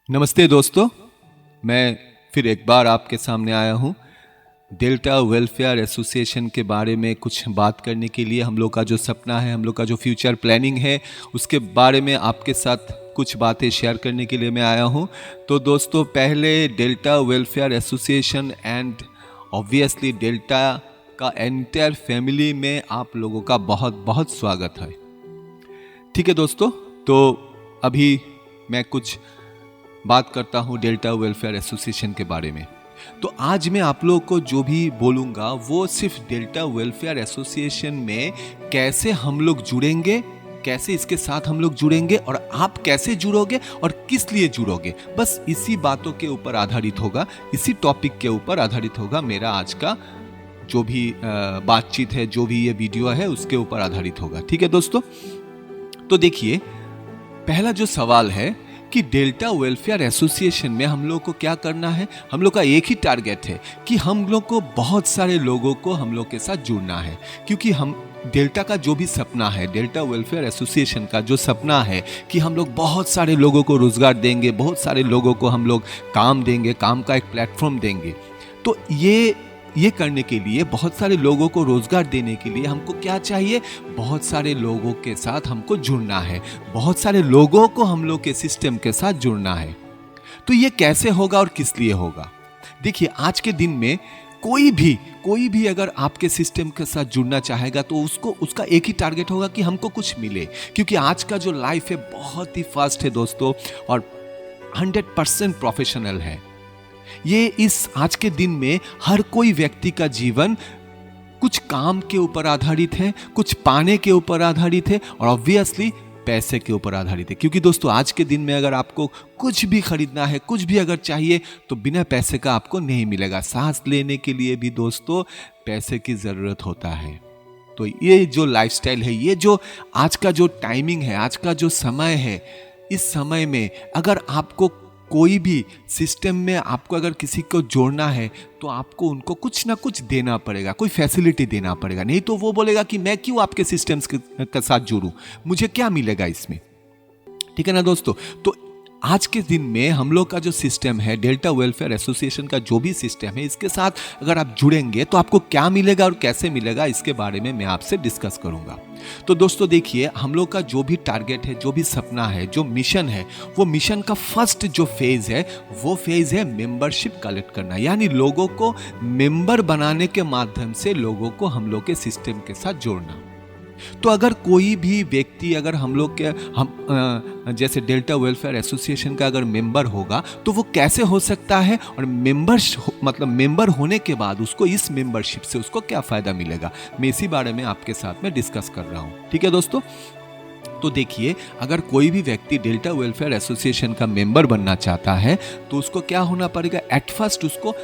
नमस्ते दोस्तों, मैं फिर एक बार आपके सामने आया हूँ डेल्टा वेलफेयर एसोसिएशन के बारे में कुछ बात करने के लिए। हम लोग का जो सपना है, हम लोग का जो फ्यूचर प्लानिंग है, उसके बारे में आपके साथ कुछ बातें शेयर करने के लिए मैं आया हूँ। तो दोस्तों, पहले delta welfare association and obviously delta का एंटायर फैमिली में आप लोगों का बहुत बहुत स्वागत है। ठीक है दोस्तों, तो अभी मैं कुछ बात करता हूँ डेल्टा वेलफेयर एसोसिएशन के बारे में। तो आज मैं आप लोगों को जो भी बोलूँगा वो सिर्फ डेल्टा वेलफेयर एसोसिएशन में कैसे हम लोग जुड़ेंगे, कैसे इसके साथ हम लोग जुड़ेंगे और आप कैसे जुड़ोगे और किस लिए जुड़ोगे, बस इसी बातों के ऊपर आधारित होगा, इसी टॉपिक के ऊपर आधारित होगा मेरा आज का जो भी बातचीत है, जो भी ये वीडियो है उसके ऊपर आधारित होगा। ठीक है दोस्तों, तो देखिए, पहला जो सवाल है कि डेल्टा वेलफेयर एसोसिएशन में हम लोग को क्या करना है। हम लोग का एक ही टारगेट है कि हम लोग को बहुत सारे लोगों को हम लोग के साथ जुड़ना है, क्योंकि हम डेल्टा का जो भी सपना है, डेल्टा वेलफेयर एसोसिएशन का जो सपना है कि हम लोग बहुत सारे लोगों को रोजगार देंगे, बहुत सारे लोगों को हम लोग काम देंगे, काम का एक प्लेटफॉर्म देंगे। तो ये करने के लिए, बहुत सारे लोगों को रोजगार देने के लिए हमको क्या चाहिए, बहुत सारे लोगों के साथ हमको जुड़ना है, बहुत सारे लोगों को हम लोग के सिस्टम के साथ जुड़ना है। तो ये कैसे होगा और किस लिए होगा? देखिए, आज के दिन में कोई भी अगर आपके सिस्टम के साथ जुड़ना चाहेगा तो उसका एक ही टारगेट होगा कि हमको कुछ मिले, क्योंकि आज का जो लाइफ है बहुत ही फास्ट है दोस्तों, और 100% प्रोफेशनल है। ये इस आज के दिन में हर कोई व्यक्ति का जीवन कुछ काम के ऊपर आधारित है, कुछ पाने के ऊपर आधारित है और ऑब्वियसली पैसे के ऊपर आधारित है। क्योंकि दोस्तों, आज के दिन में अगर आपको कुछ भी खरीदना है, कुछ भी अगर चाहिए, तो बिना पैसे का आपको नहीं मिलेगा। सांस लेने के लिए भी दोस्तों पैसे की ज़रूरत होता है। तो ये जो लाइफस्टाइल है, ये जो आज का जो टाइमिंग है, आज का जो समय है, इस समय में अगर आपको कोई भी सिस्टम में आपको अगर किसी को जोड़ना है तो आपको उनको कुछ ना कुछ देना पड़ेगा, कोई फैसिलिटी देना पड़ेगा। नहीं तो वो बोलेगा कि मैं क्यों आपके सिस्टम्स के साथ जुड़ूं, मुझे क्या मिलेगा इसमें। ठीक है ना दोस्तों, तो आज के दिन में हम लोग का जो सिस्टम है, डेल्टा वेलफेयर एसोसिएशन का जो भी सिस्टम है, इसके साथ अगर आप जुड़ेंगे तो आपको क्या मिलेगा और कैसे मिलेगा, इसके बारे में मैं आपसे डिस्कस करूंगा। तो दोस्तों देखिए, हम लोग का जो भी टारगेट है, जो भी सपना है, जो मिशन है, वो मिशन का फर्स्ट जो फेज है, वो फेज है मेंबरशिप कलेक्ट करना, यानी लोगों को मेंबर बनाने के माध्यम से लोगों को हम लोग के सिस्टम के साथ जोड़ना। तो अगर कोई भी व्यक्ति अगर हम लोग के जैसे डेल्टा वेलफेयर एसोसिएशन का अगर मेंबर होगा तो वो कैसे हो सकता है, और मेंबर होने के बाद उसको इस मेंबरशिप से उसको क्या फायदा मिलेगा, मैं इसी बारे में आपके साथ में डिस्कस कर रहा हूँ। ठीक है दोस्तों, तो देखिए, अगर कोई भी व्यक्ति डेल्टा वेलफेयर एसोसिएशन का मेंबर बनना चाहता है तो उसको क्या होना पड़ेगा, एट फर्स्ट उसको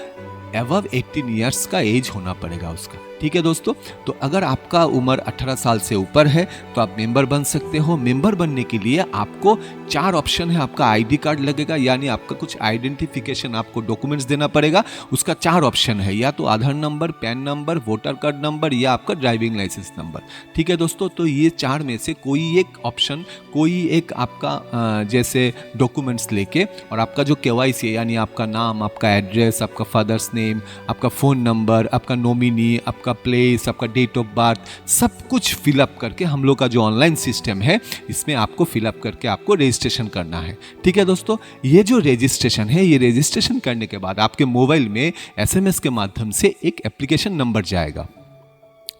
अबव 18 ईयर्स का एज होना पड़ेगा उसका। ठीक है दोस्तों, तो अगर आपका उम्र 18 साल से ऊपर है तो आप मेंबर बन सकते हो। मेंबर बनने के लिए आपको 4 ऑप्शन है। आपका आईडी कार्ड लगेगा, यानी आपका कुछ आइडेंटिफिकेशन, आपको डॉक्यूमेंट्स देना पड़ेगा। उसका 4 ऑप्शन है, या तो Aadhaar number, PAN number, voter card number या आपका ड्राइविंग लाइसेंस नंबर। ठीक है दोस्तों, तो ये 4 में से कोई एक ऑप्शन, कोई एक आपका जैसे डॉक्यूमेंट्स लेके, और आपका जो KYC है, यानी आपका नाम, आपका एड्रेस, आपका फादर्स नेम, आपका फ़ोन नंबर, आपका नॉमिनी, आपका प्लेस, आपका डेट ऑफ बर्थ, सब कुछ फिलअप करके हम लोग का जो ऑनलाइन सिस्टम है इसमें आपको फिलअप करके आपको रजिस्ट्रेशन करना है। ठीक है दोस्तों, ये जो रजिस्ट्रेशन है, ये रजिस्ट्रेशन करने के बाद आपके मोबाइल में SMS के माध्यम से एक एप्लीकेशन नंबर जाएगा।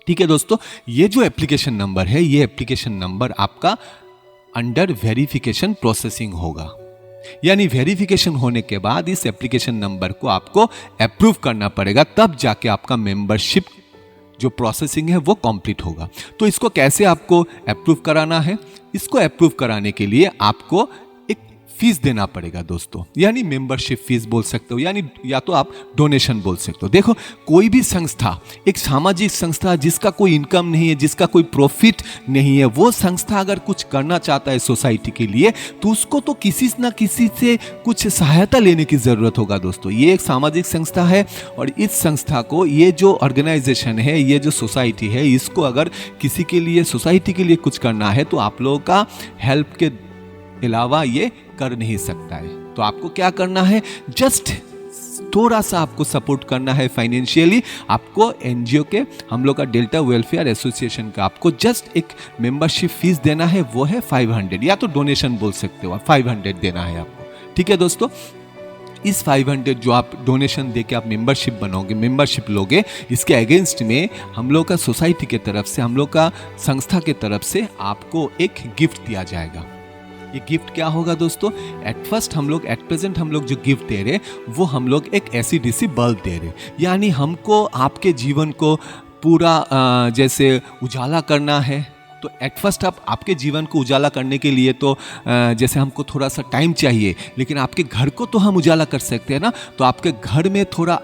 ठीक है दोस्तों, ये जो एप्लीकेशन नंबर है, ये एप्लीकेशन नंबर आपका अंडर वेरिफिकेशन प्रोसेसिंग होगा, यानी वेरिफिकेशन होने के बाद इस एप्लीकेशन नंबर को आपको अप्रूव करना पड़ेगा, तब जाके आपका मेंबरशिप जो प्रोसेसिंग है वो कंप्लीट होगा। तो इसको कैसे आपको अप्रूव कराना है, इसको अप्रूव कराने के लिए आपको एक फीस देना पड़ेगा दोस्तों, यानी मेंबरशिप फीस बोल सकते हो, यानी या तो आप डोनेशन बोल सकते हो। देखो, कोई भी संस्था, एक सामाजिक संस्था जिसका कोई इनकम नहीं है, जिसका कोई प्रॉफिट नहीं है, वो संस्था अगर कुछ करना चाहता है सोसाइटी के लिए तो उसको तो किसी ना किसी से कुछ सहायता लेने की ज़रूरत होगा दोस्तों। ये एक सामाजिक संस्था है और इस संस्था को, ये जो ऑर्गेनाइजेशन है, ये जो सोसाइटी है, इसको अगर किसी के लिए, सोसाइटी के लिए कुछ करना है तो आप लोगों का हेल्प के अलावा ये कर नहीं सकता है। तो आपको क्या करना है, जस्ट थोड़ा सा आपको सपोर्ट करना है फाइनेंशियली। आपको एनजीओ के, हम लोग का डेल्टा वेलफेयर एसोसिएशन का, आपको जस्ट एक मेंबरशिप फीस देना है, वो है 500, या तो डोनेशन बोल सकते हो, 500 देना है आपको। ठीक है दोस्तों, इस 500 जो आप डोनेशन दे के आप मेंबरशिप बनोगे, मेंबरशिप लोगे, इसके अगेंस्ट में हम लोग का सोसाइटी के तरफ से, हम लोग का संस्था के तरफ से आपको एक गिफ्ट दिया जाएगा। ये गिफ्ट क्या होगा दोस्तों, एट प्रेजेंट हम लोग जो गिफ्ट दे रहे, वो हम लोग एक एसी-डीसी बल्ब दे रहे, यानी हमको आपके जीवन को पूरा जैसे उजाला करना है। तो एट फर्स्ट आपके जीवन को उजाला करने के लिए तो जैसे हमको थोड़ा सा टाइम चाहिए, लेकिन आपके घर को तो हम उजाला कर सकते हैं ना। तो आपके घर में थोड़ा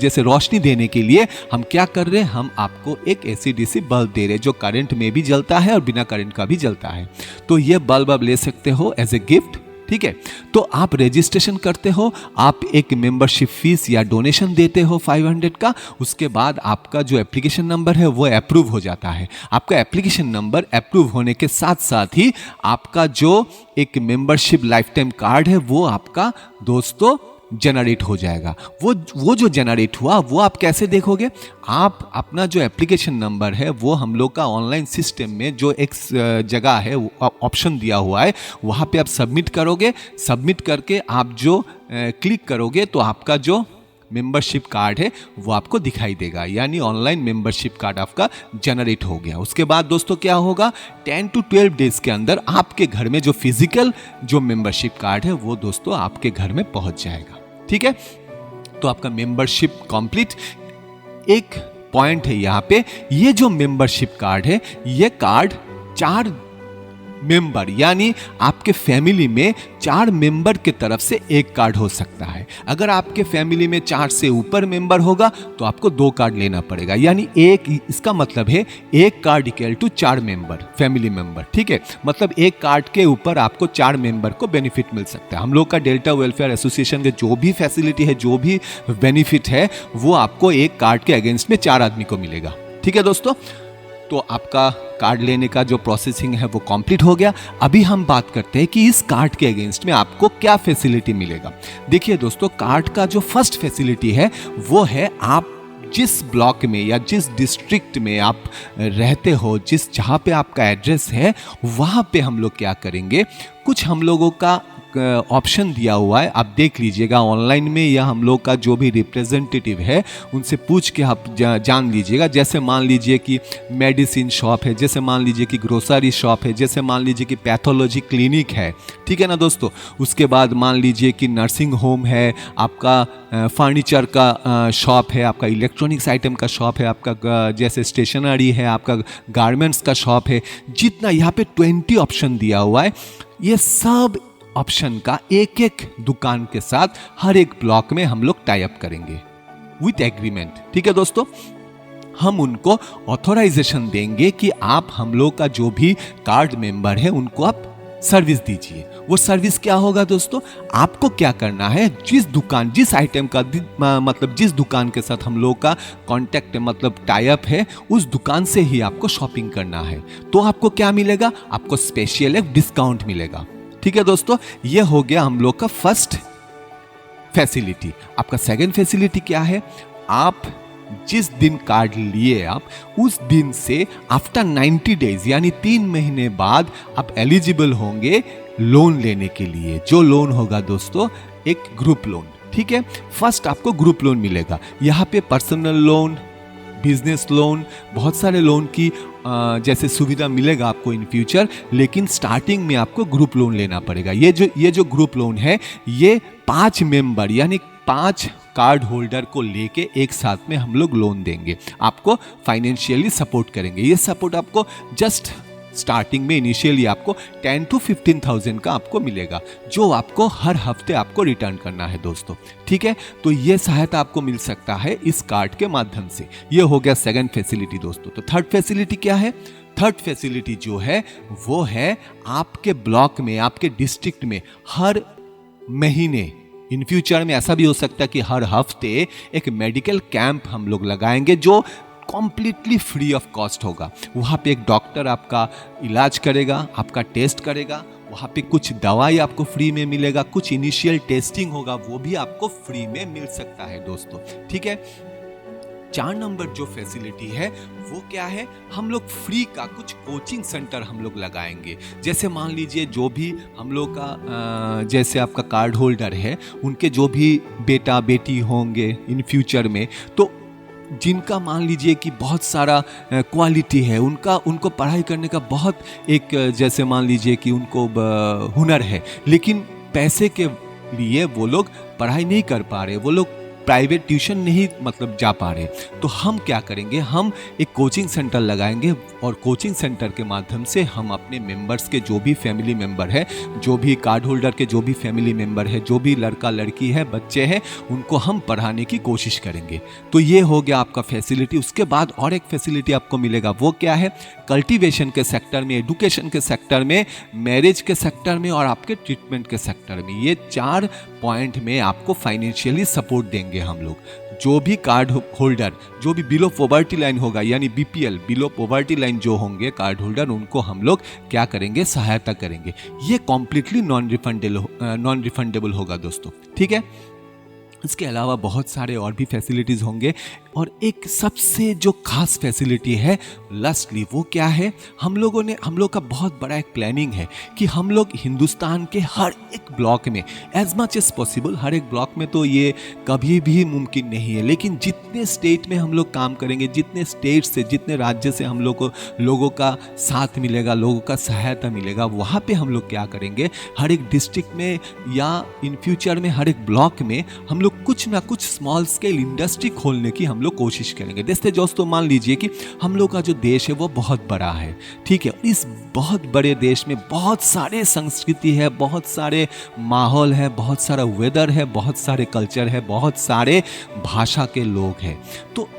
जैसे रोशनी देने के लिए हम क्या कर रहे हैं, हम आपको एक एसी-डीसी बल्ब दे रहे हैं, जो करंट में भी जलता है और बिना करंट का भी जलता है। तो ये बल्ब आप ले सकते हो एज ए गिफ्ट। ठीक है, तो आप रजिस्ट्रेशन करते हो, आप एक मेंबरशिप फीस या डोनेशन देते हो 500 का, उसके बाद आपका जो एप्लीकेशन नंबर है वो अप्रूव हो जाता है। आपका एप्लीकेशन नंबर अप्रूव होने के साथ साथ ही आपका जो एक मेंबरशिप लाइफ टाइम कार्ड है वो आपका दोस्तों जनरेट हो जाएगा। वो जो जनरेट हुआ वो आप कैसे देखोगे, आप अपना जो एप्लीकेशन नंबर है वो हम लोग का ऑनलाइन सिस्टम में जो एक जगह है, ऑप्शन दिया हुआ है, वहाँ पे आप सबमिट करोगे। सबमिट करके आप जो क्लिक करोगे तो आपका जो मेंबरशिप कार्ड है वो आपको दिखाई देगा, यानी ऑनलाइन मेंबरशिप कार्ड आपका जनरेट हो गया। उसके बाद दोस्तों क्या होगा, 10 to 12 डेज के अंदर आपके घर में जो फिजिकल जो मेंबरशिप कार्ड है वो दोस्तों आपके घर में पहुंच जाएगा। ठीक है, तो आपका मेंबरशिप कंप्लीट। एक पॉइंट है यहाँ पे, ये जो मेंबरशिप कार्ड है, ये कार्ड 4 मेंबर यानी आपके फैमिली में 4 मेंबर के तरफ से एक कार्ड हो सकता है। अगर आपके फैमिली में 4 से ऊपर मेंबर होगा तो आपको 2 कार्ड लेना पड़ेगा, यानी एक, इसका मतलब है एक card equal to 4 member, family member. ठीक है, मतलब एक कार्ड के ऊपर आपको 4 मेंबर को बेनिफिट मिल सकता है। हम लोग का डेल्टा वेलफेयर एसोसिएशन के जो भी फैसिलिटी है, जो भी बेनिफिट है, वो आपको एक कार्ड के अगेंस्ट में 4 आदमी को मिलेगा। ठीक है दोस्तों, तो आपका कार्ड लेने का जो प्रोसेसिंग है वो कंप्लीट हो गया। अभी हम बात करते हैं कि इस कार्ड के अगेंस्ट में आपको क्या फैसिलिटी मिलेगा। देखिए दोस्तों, कार्ड का जो फर्स्ट फैसिलिटी है वो है, आप जिस ब्लॉक में या जिस डिस्ट्रिक्ट में आप रहते हो, जहाँ पे आपका एड्रेस है, वहाँ पे हम लोग क्या करेंगे, कुछ हम लोगों का ऑप्शन दिया हुआ है, आप देख लीजिएगा ऑनलाइन में, या हम लोग का जो भी रिप्रेजेंटेटिव है उनसे पूछ के आप जान लीजिएगा। जैसे मान लीजिए कि मेडिसिन शॉप है, जैसे मान लीजिए कि ग्रोसरी शॉप है, जैसे मान लीजिए कि पैथोलॉजी क्लिनिक है। ठीक है ना दोस्तों, उसके बाद मान लीजिए कि नर्सिंग होम है, आपका फर्नीचर का शॉप है, आपका इलेक्ट्रॉनिक्स आइटम का शॉप है, आपका जैसे स्टेशनरी है, आपका गारमेंट्स का शॉप है। जितना यहाँ पे 20 ऑप्शन दिया हुआ है, ये सब ऑप्शन का एक एक दुकान के साथ हर एक ब्लॉक में हम लोग टाई अप करेंगे विथ एग्रीमेंट। ठीक है दोस्तों, हम उनको ऑथोराइजेशन देंगे कि आप हम लोग का जो भी कार्ड मेंबर है उनको आप सर्विस दीजिए। वो सर्विस क्या होगा दोस्तों, आपको क्या करना है, जिस दुकान, जिस आइटम का मतलब जिस दुकान के साथ हम लोग का कॉन्टैक्ट मतलब टाई अप है, उस दुकान से ही आपको शॉपिंग करना है। तो आपको क्या मिलेगा, आपको स्पेशल एक डिस्काउंट मिलेगा। ठीक है दोस्तों, ये हो गया हम लोग का फर्स्ट फैसिलिटी। आपका सेकंड फैसिलिटी क्या है, आप जिस दिन कार्ड लिए आप उस दिन से आफ्टर 90 डेज यानी 3 महीने बाद आप एलिजिबल होंगे लोन लेने के लिए। जो लोन होगा दोस्तों, एक ग्रुप लोन। ठीक है, फर्स्ट आपको ग्रुप लोन मिलेगा। यहाँ पे पर्सनल लोन, बिजनेस लोन, बहुत सारे लोन की जैसे सुविधा मिलेगा आपको इन फ्यूचर, लेकिन स्टार्टिंग में आपको ग्रुप लोन लेना पड़ेगा। ये जो ग्रुप लोन है, ये 5 मेंबर यानी 5 कार्ड होल्डर को लेके एक साथ में हम लोग लोन देंगे, आपको फाइनेंशियली सपोर्ट करेंगे। ये सपोर्ट आपको जस्ट स्टार्टिंग में इनिशियली आपको 10 to 15,000 का आपको मिलेगा, जो आपको हर हफ्ते आपको रिटर्न करना है दोस्तों। ठीक है, तो ये सहायता आपको मिल सकता है इस कार्ड के माध्यम से। ये हो गया सेकंड फैसिलिटी दोस्तों। तो थर्ड फैसिलिटी क्या है, थर्ड फैसिलिटी जो है वो है आपके ब्लॉक में, आपके डिस्ट्रिक्ट में हर महीने, इन फ्यूचर में ऐसा भी हो सकता है कि हर हफ्ते एक मेडिकल कैंप हम लोग लगाएंगे जो कॉम्प्लीटली फ्री ऑफ कॉस्ट होगा। वहाँ पे एक डॉक्टर आपका इलाज करेगा, आपका टेस्ट करेगा, वहाँ पे कुछ दवाई आपको फ्री में मिलेगा, कुछ इनिशियल टेस्टिंग होगा, वो भी आपको फ्री में मिल सकता है दोस्तों। ठीक है, 4 नंबर जो फैसिलिटी है वो क्या है, हम लोग फ्री का कुछ कोचिंग सेंटर हम लोग लगाएंगे। जैसे मान लीजिए जो भी हम लोग का जैसे आपका कार्ड होल्डर है, उनके जो भी बेटा बेटी होंगे इन फ्यूचर में, तो जिनका मान लीजिए कि बहुत सारा क्वालिटी है, उनको पढ़ाई करने का बहुत एक जैसे मान लीजिए कि उनको हुनर है, लेकिन पैसे के लिए वो लोग पढ़ाई नहीं कर पा रहे, वो लोग प्राइवेट ट्यूशन नहीं मतलब जा पा रहे, तो हम क्या करेंगे, हम एक कोचिंग सेंटर लगाएंगे और कोचिंग सेंटर के माध्यम से हम अपने मेंबर्स के जो भी फैमिली मेंबर है, जो भी कार्ड होल्डर के जो भी फैमिली मेंबर है, जो भी लड़का लड़की है, बच्चे हैं, उनको हम पढ़ाने की कोशिश करेंगे। तो ये हो गया आपका फैसिलिटी। उसके बाद और एक फैसिलिटी आपको मिलेगा, वो क्या है, कल्टीवेशन के सेक्टर में, एडुकेशन के सेक्टर में, मैरिज के सेक्टर में और आपके ट्रीटमेंट के सेक्टर में, ये 4 पॉइंट में आपको फाइनेंशियली सपोर्ट देंगे हम लोग। जो भी कार्ड होल्डर जो भी बिलो पॉवर्टी लाइन होगा, यानी बीपीएल बिलो पॉवर्टी लाइन जो होंगे कार्ड होल्डर, उनको हम लोग क्या करेंगे, सहायता करेंगे। ये कॉम्प्लीटली नॉन रिफंडेबल होगा दोस्तों। ठीक है, इसके अलावा बहुत सारे और भी फैसिलिटीज़ होंगे, और एक सबसे जो खास फैसिलिटी है लास्टली, वो क्या है, हम लोग का बहुत बड़ा एक प्लानिंग है कि हम लोग हिंदुस्तान के हर एक ब्लॉक में एज मच एज पॉसिबल, हर एक ब्लॉक में तो ये कभी भी मुमकिन नहीं है, लेकिन जितने स्टेट में हम लोग काम करेंगे, जितने स्टेट से, जितने राज्य से हम लोग को लोगों का साथ मिलेगा, लोगों का सहायता मिलेगा, वहाँ पे हम लोग क्या करेंगे, हर एक डिस्ट्रिक्ट में या इन फ्यूचर में हर एक ब्लॉक में हम लोग कुछ ना कुछ स्मॉल स्केल इंडस्ट्री खोलने की हम लोग कोशिश करेंगे। जैसे दोस्तों मान लीजिए कि हम लोग का जो देश है वो बहुत बड़ा है, ठीक है, इस बहुत बड़े देश में बहुत सारे संस्कृति है, बहुत सारे माहौल है, बहुत सारा वेदर है, बहुत सारे कल्चर है, बहुत सारे भाषा के लोग हैं, तो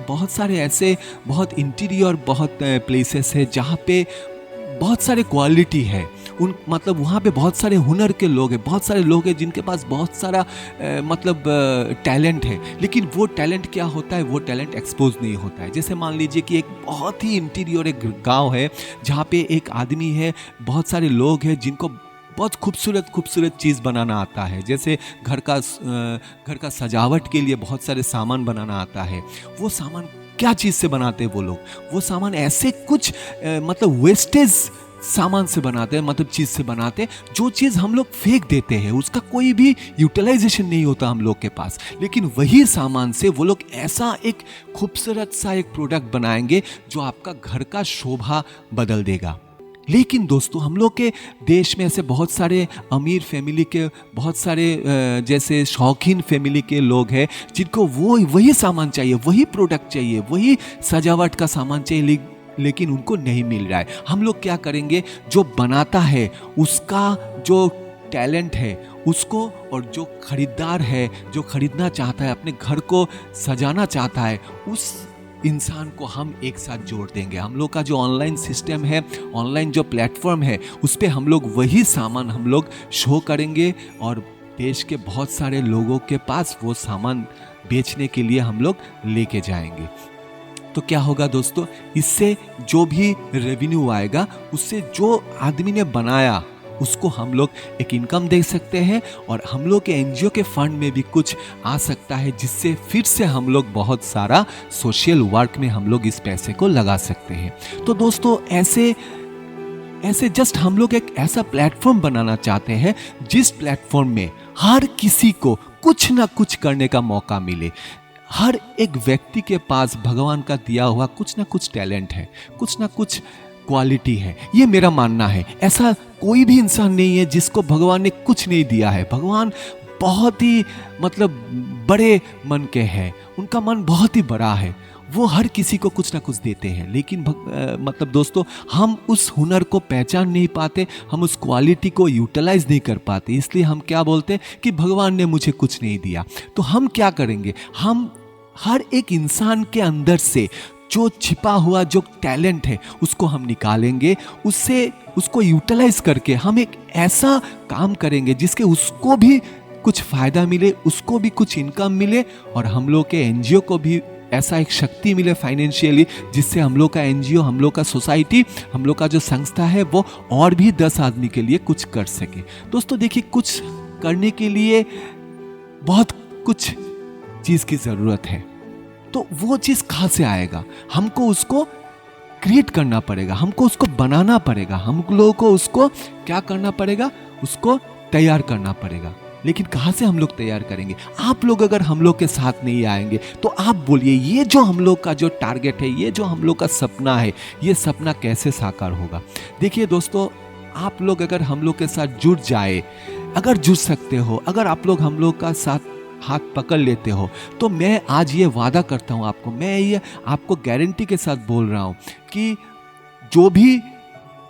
बहुत सारे ऐसे बहुत इंटीरियर बहुत प्लेसेस है जहाँ पे बहुत सारे क्वालिटी है, मतलब वहाँ पे बहुत सारे हुनर के लोग हैं, बहुत सारे लोग हैं जिनके पास बहुत सारा मतलब टैलेंट है, लेकिन वो टैलेंट क्या होता है, वो टैलेंट एक्सपोज नहीं होता है। जैसे मान लीजिए कि एक बहुत ही इंटीरियर एक गांव है जहाँ पे एक आदमी है, बहुत सारे लोग हैं जिनको बहुत खूबसूरत चीज़ बनाना आता है, जैसे घर का सजावट के लिए बहुत सारे सामान बनाना आता है। वो सामान क्या चीज़ से बनाते हैं वो लोग, वो सामान ऐसे कुछ मतलब वेस्टेज सामान से बनाते हैं, मतलब चीज़ से बनाते हैं, जो चीज़ हम लोग फेंक देते हैं, उसका कोई भी यूटिलाइजेशन नहीं होता हम लोग के पास, लेकिन वही सामान से वो लोग ऐसा एक खूबसूरत सा एक प्रोडक्ट बनाएंगे जो आपका घर का शोभा बदल देगा। लेकिन दोस्तों हम लोग के देश में ऐसे बहुत सारे अमीर फैमिली के, बहुत सारे जैसे शौकीन फैमिली के लोग हैं जिनको वही सामान चाहिए, वही प्रोडक्ट चाहिए, वही सजावट का सामान चाहिए, लेकिन उनको नहीं मिल रहा है। हम लोग क्या करेंगे, जो बनाता है उसका जो टैलेंट है उसको, और जो खरीदार है जो खरीदना चाहता है, अपने घर को सजाना चाहता है, उस इंसान को हम एक साथ जोड़ देंगे। हम लोग का जो ऑनलाइन सिस्टम है, ऑनलाइन जो प्लेटफॉर्म है, उस पर हम लोग वही सामान हम लोग शो करेंगे और देश के बहुत सारे लोगों के पास वो सामान बेचने के लिए हम लोग लेके जाएंगे। तो क्या होगा दोस्तों, इससे जो भी रेवेन्यू आएगा, उससे जो आदमी ने बनाया उसको हम लोग एक इनकम दे सकते हैं, और हम लोग के एनजीओ के फंड में भी कुछ आ सकता है, जिससे फिर से हम लोग बहुत सारा सोशल वर्क में हम लोग इस पैसे को लगा सकते हैं। तो दोस्तों ऐसे जस्ट हम लोग एक ऐसा प्लेटफॉर्म बनाना चाहते हैं जिस प्लेटफॉर्म में हर किसी को कुछ ना कुछ करने का मौका मिले। हर एक व्यक्ति के पास भगवान का दिया हुआ कुछ ना कुछ टैलेंट है, कुछ ना कुछ क्वालिटी है, ये मेरा मानना है। ऐसा कोई भी इंसान नहीं है जिसको भगवान ने कुछ नहीं दिया है। भगवान बहुत ही मतलब बड़े मन के हैं, उनका मन बहुत ही बड़ा है, वो हर किसी को कुछ ना कुछ देते हैं, लेकिन मतलब दोस्तों हम उस हुनर को पहचान नहीं पाते, हम उस क्वालिटी को यूटिलाइज नहीं कर पाते, इसलिए हम क्या बोलते हैं कि भगवान ने मुझे कुछ नहीं दिया। तो हम क्या करेंगे, हम हर एक इंसान के अंदर से जो छिपा हुआ जो टैलेंट है उसको हम निकालेंगे, उसको यूटिलाइज करके हम एक ऐसा काम करेंगे जिसके उसको भी कुछ फ़ायदा मिले, उसको भी कुछ इनकम मिले, और हम लोग के एनजीओ को भी ऐसा एक शक्ति मिले फाइनेंशियली, जिससे हम लोग का एनजीओ, हम लोग का सोसाइटी, हम लोग का जो संस्था है वो और भी 10 आदमी के लिए कुछ कर सके। दोस्तों देखिए, कुछ करने के लिए बहुत कुछ चीज़ की ज़रूरत है, तो वो चीज़ कहाँ से आएगा? हमको उसको क्रिएट करना पड़ेगा, हमको उसको बनाना पड़ेगा, हम लोगों को उसको क्या करना पड़ेगा? उसको तैयार करना पड़ेगा। लेकिन कहाँ से हम लोग तैयार करेंगे? आप लोग अगर हम लोग के साथ नहीं आएंगे तो आप बोलिए, ये जो हम लोग का जो टारगेट है, ये जो हम लोग का सपना है, ये सपना कैसे साकार होगा? देखिए दोस्तों, आप लोग अगर हम लोग के साथ जुड़ जाए, अगर जुड़ सकते हो, अगर आप लोग हम लोग का साथ हाथ पकड़ लेते हो, तो मैं आज ये वादा करता हूँ आपको, मैं ये आपको गारंटी के साथ बोल रहा हूँ कि जो भी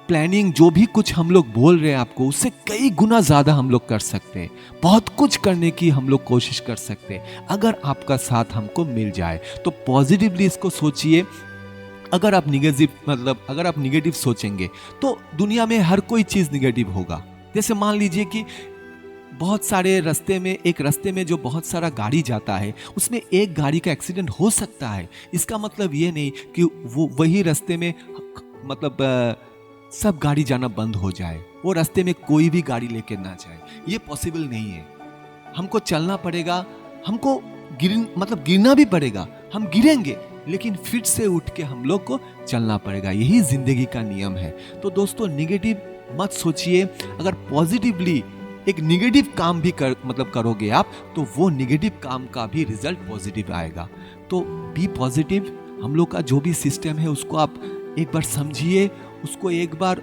प्लानिंग, जो भी कुछ हम लोग बोल रहे हैं आपको, उससे कई गुना ज़्यादा हम लोग कर सकते हैं। बहुत कुछ करने की हम लोग कोशिश कर सकते हैं, अगर आपका साथ हमको मिल जाए। तो पॉजिटिवली इसको सोचिए। अगर आप निगेटिव सोचेंगे तो दुनिया में हर कोई चीज़ निगेटिव होगा। जैसे मान लीजिए कि बहुत सारे एक रास्ते में जो बहुत सारा गाड़ी जाता है, उसमें एक गाड़ी का एक्सीडेंट हो सकता है। इसका मतलब ये नहीं कि वो वही रास्ते में सब गाड़ी जाना बंद हो जाए, वो रास्ते में कोई भी गाड़ी लेकर ना जाए, ये पॉसिबल नहीं है। हमको चलना पड़ेगा, हमको गिरना भी पड़ेगा, हम गिरेंगे, लेकिन फिर से उठ के हम लोग को चलना पड़ेगा। यही जिंदगी का नियम है। तो दोस्तों, निगेटिव मत सोचिए। अगर पॉजिटिवली एक निगेटिव काम भी करोगे आप, तो वो निगेटिव काम का भी रिजल्ट पॉजिटिव आएगा। तो बी पॉजिटिव। हम लोग का जो भी सिस्टम है उसको आप एक बार समझिए, उसको एक बार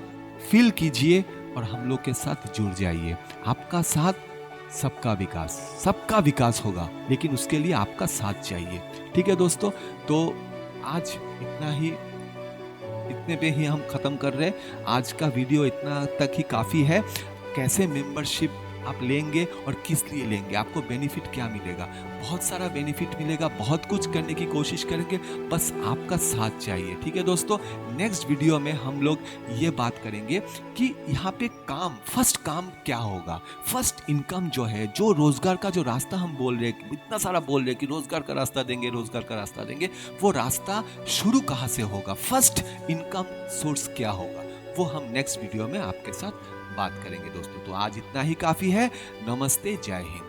फील कीजिए और हम लोग के साथ जुड़ जाइए। आपका साथ, सबका विकास होगा, लेकिन उसके लिए आपका साथ चाहिए। ठीक है दोस्तों, तो आज इतने पे ही हम खत्म कर रहे हैं। आज का वीडियो इतना तक ही काफ़ी है। कैसे मेंबरशिप आप लेंगे और किस लिए लेंगे, आपको बेनिफिट क्या मिलेगा? बहुत सारा बेनिफिट मिलेगा, बहुत कुछ करने की कोशिश करेंगे, बस आपका साथ चाहिए। ठीक है दोस्तों, नेक्स्ट वीडियो में हम लोग ये बात करेंगे कि यहाँ पे फर्स्ट काम क्या होगा, फर्स्ट इनकम जो है, जो रोजगार का जो रास्ता हम बोल रहे हैं, इतना सारा बोल रहे हैं कि रोजगार का रास्ता देंगे, वो रास्ता शुरू कहाँ से होगा, फर्स्ट इनकम सोर्स क्या होगा, वो हम नेक्स्ट वीडियो में आपके साथ बात करेंगे दोस्तों। तो आज इतना ही काफी है। नमस्ते, जय हिंद।